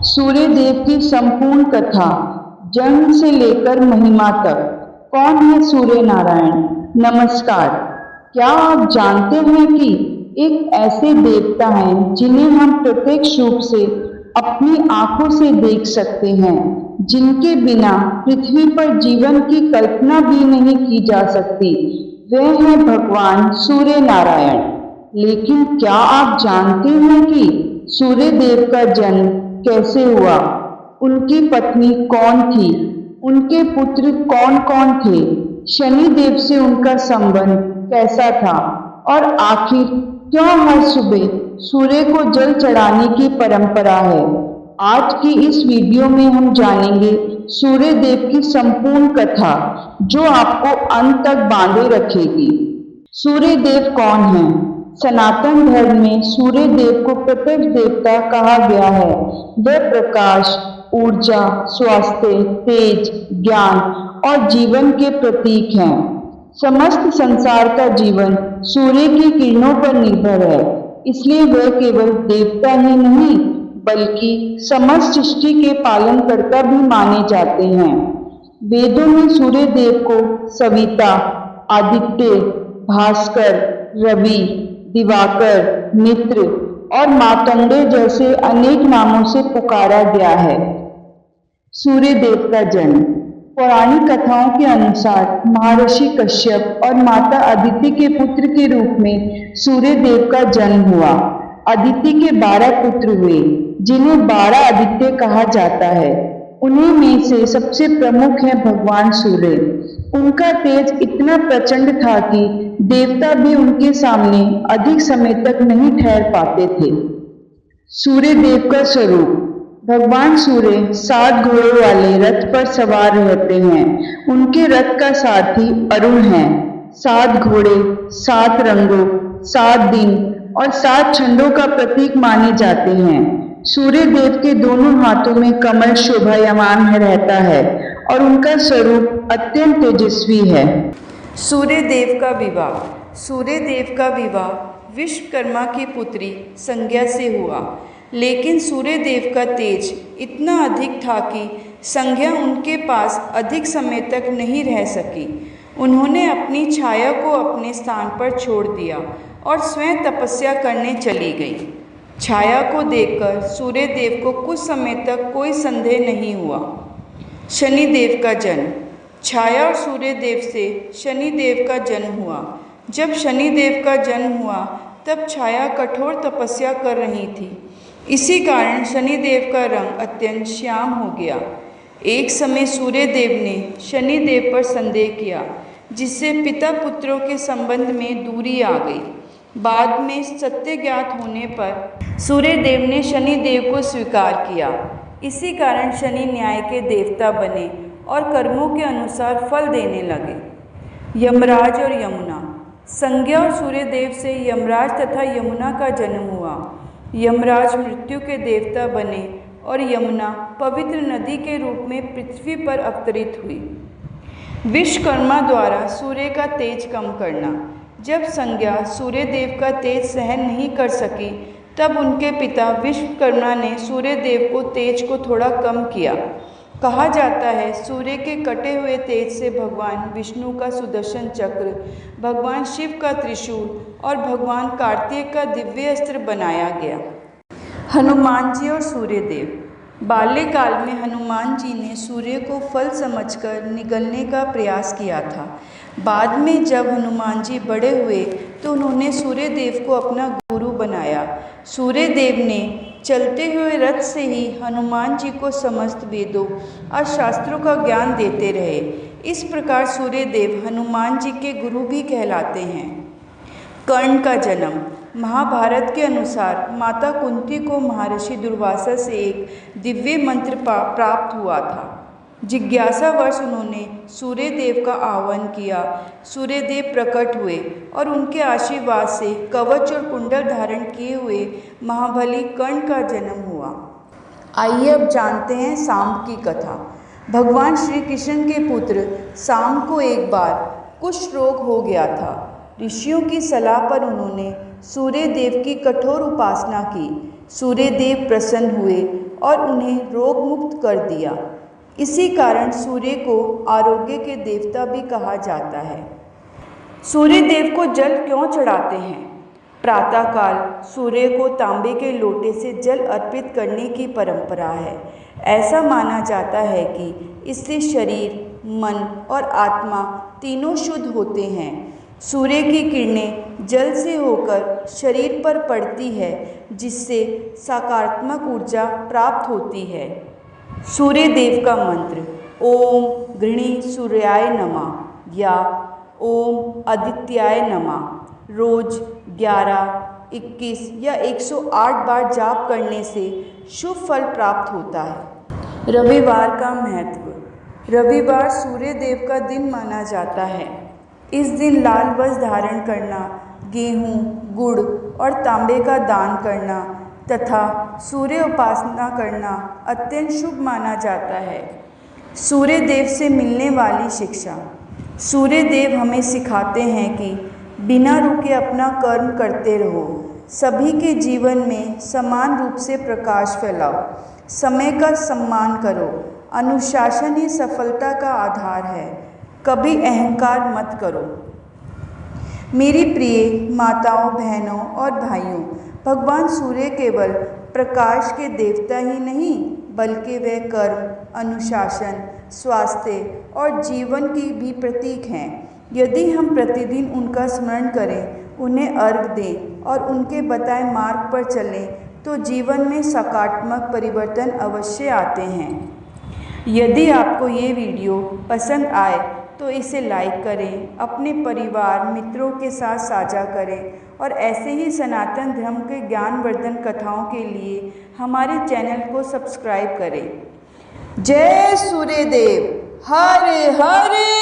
सूर्य देव की संपूर्ण कथा, जन्म से लेकर महिमा तक। कौन है सूर्य नारायण? नमस्कार। क्या आप जानते हैं कि एक ऐसे देवता हैं जिन्हें हम प्रत्यक्ष रूप से अपनी आंखों से देख सकते हैं, जिनके बिना पृथ्वी पर जीवन की कल्पना भी नहीं की जा सकती। वे हैं भगवान सूर्य नारायण। लेकिन क्या आप जानते हैं कि सूर्य देव का जन्म कैसे हुआ? उनकी पत्नी कौन थी? उनके पुत्र कौन कौन थे? शनि देव से उनका संबंध कैसा था? और आखिर क्यों हर सुबह सूर्य को जल चढ़ाने की परंपरा है? आज की इस वीडियो में हम जानेंगे सूर्य देव की संपूर्ण कथा, जो आपको अंत तक बांधे रखेगी। सूर्य देव कौन है? सनातन धर्म में सूर्य देव को प्रत्यक्ष देवता कहा गया है। वे प्रकाश, ऊर्जा, स्वास्थ्य, तेज, ज्ञान और जीवन के प्रतीक हैं। समस्त संसार का जीवन सूर्य की किरणों पर निर्भर है, इसलिए वे केवल देवता ही नहीं बल्कि समस्त सृष्टि के पालनकर्ता भी माने जाते हैं। वेदों में सूर्य देव को सविता, आदित्य, भास्कर, रवि, दिवाकर, मित्र और मार्तंडेय जैसे अनेक नामों से पुकारा गया है। सूर्य देव का जन्म। पौराणिक कथाओं के अनुसार महर्षि कश्यप और माता अदिति के पुत्र के रूप में सूर्य देव का जन्म हुआ। अदिति के 12 पुत्र हुए, जिन्हें 12 आदित्य कहा जाता है। उन्हीं में से सबसे प्रमुख है भगवान सूर्य। उनका तेज इतना प्रचंड था कि देवता भी उनके सामने अधिक समय तक नहीं ठहर पाते थे। सूर्य देव का स्वरूप। भगवान सूर्य 7 घोड़ों वाले रथ पर सवार रहते हैं। उनके रथ का सारथी अरुण है। 7 घोड़े, 7 रंगों, 7 दिन और 7 छंदों का प्रतीक माने जाते हैं। सूर्य देव के दोनों हाथों में कमल शोभायमान रहता है और उनका स्वरूप अत्यंत तेजस्वी है। सूर्य देव का विवाह। सूर्य देव का विवाह विश्वकर्मा की पुत्री संज्ञा से हुआ, लेकिन सूर्य देव का तेज इतना अधिक था कि संज्ञा उनके पास अधिक समय तक नहीं रह सकी। उन्होंने अपनी छाया को अपने स्थान पर छोड़ दिया और स्वयं तपस्या करने चली गई। छाया को देखकर सूर्य देव को कुछ समय तक कोई संदेह नहीं हुआ। शनि देव का जन्म। छाया और सूर्य देव से शनि देव का जन्म हुआ। जब शनि देव का जन्म हुआ तब छाया कठोर तपस्या कर रही थी। इसी कारण शनि देव का रंग अत्यंत श्याम हो गया। एक समय सूर्य देव ने शनि देव पर संदेह किया, जिससे पिता पुत्रों के संबंध में दूरी आ गई। बाद में सत्य ज्ञात होने पर सूर्य देव ने शनि देव को स्वीकार किया। इसी कारण शनि न्याय के देवता बने और कर्मों के अनुसार फल देने लगे। यमराज और यमुना। संज्ञा और सूर्य देव से यमराज तथा यमुना का जन्म हुआ। यमराज मृत्यु के देवता बने और यमुना पवित्र नदी के रूप में पृथ्वी पर अवतरित हुई। विश्वकर्मा द्वारा सूर्य का तेज कम करना। जब संज्ञा सूर्य देव का तेज सहन नहीं कर सकी, तब उनके पिता विश्वकर्मा ने सूर्य देव को तेज को थोड़ा कम किया। कहा जाता है सूर्य के कटे हुए तेज से भगवान विष्णु का सुदर्शन चक्र, भगवान शिव का त्रिशूल और भगवान कार्तिक का दिव्य अस्त्र बनाया गया। हनुमान जी और सूर्य देव। बाल्यकाल में हनुमान जी ने सूर्य को फल समझकर निगलने का प्रयास किया था। बाद में जब हनुमान जी बड़े हुए तो उन्होंने सूर्य देव को अपना गुरु बनाया। सूर्य देव ने चलते हुए रथ से ही हनुमान जी को समस्त वेदों और शास्त्रों का ज्ञान देते रहे। इस प्रकार सूर्य देव हनुमान जी के गुरु भी कहलाते हैं। कर्ण का जन्म। महाभारत के अनुसार माता कुंती को महर्षि दुर्वासा से एक दिव्य मंत्र प्राप्त हुआ था। जिज्ञासावश उन्होंने सूर्य देव का आह्वान किया। सूर्य देव प्रकट हुए और उनके आशीर्वाद से कवच और कुंडल धारण किए हुए महाबली कर्ण का जन्म हुआ। आइए अब जानते हैं सांब की कथा। भगवान श्री कृष्ण के पुत्र सांब को एक बार कुष्ठ रोग हो गया था। ऋषियों की सलाह पर उन्होंने सूर्य देव की कठोर उपासना की। सूर्य देव प्रसन्न हुए और उन्हें रोग मुक्त कर दिया। इसी कारण सूर्य को आरोग्य के देवता भी कहा जाता है। सूर्य देव को जल क्यों चढ़ाते हैं? प्रातःकाल सूर्य को तांबे के लोटे से जल अर्पित करने की परंपरा है। ऐसा माना जाता है कि इससे शरीर, मन और आत्मा तीनों शुद्ध होते हैं। सूर्य की किरणें जल से होकर शरीर पर पड़ती है, जिससे सकारात्मक ऊर्जा प्राप्त होती है। सूर्य देव का मंत्र ओम गृणी सूर्याय नमः या ओम आदित्याय नमः रोज 11, 21 या 108 बार जाप करने से शुभ फल प्राप्त होता है। रविवार का महत्व। रविवार सूर्य देव का दिन माना जाता है। इस दिन लाल वस्त्र धारण करना, गेहूँ, गुड़ और तांबे का दान करना तथा सूर्य उपासना करना अत्यंत शुभ माना जाता है। सूर्य देव से मिलने वाली शिक्षा। सूर्य देव हमें सिखाते हैं कि बिना रुके अपना कर्म करते रहो, सभी के जीवन में समान रूप से प्रकाश फैलाओ, समय का सम्मान करो, अनुशासन ही सफलता का आधार है, कभी अहंकार मत करो। मेरी प्रिय माताओं, बहनों और भाइयों, भगवान सूर्य केवल प्रकाश के देवता ही नहीं बल्कि वे कर्म, अनुशासन, स्वास्थ्य और जीवन की भी प्रतीक हैं। यदि हम प्रतिदिन उनका स्मरण करें, उन्हें अर्घ दें और उनके बताए मार्ग पर चलें तो जीवन में सकारात्मक परिवर्तन अवश्य आते हैं। यदि आपको ये वीडियो पसंद आए तो इसे लाइक करें, अपने परिवार मित्रों के साथ साझा करें और ऐसे ही सनातन धर्म के ज्ञानवर्धन कथाओं के लिए हमारे चैनल को सब्सक्राइब करें। जय सूर्यदेव। हरे हरे।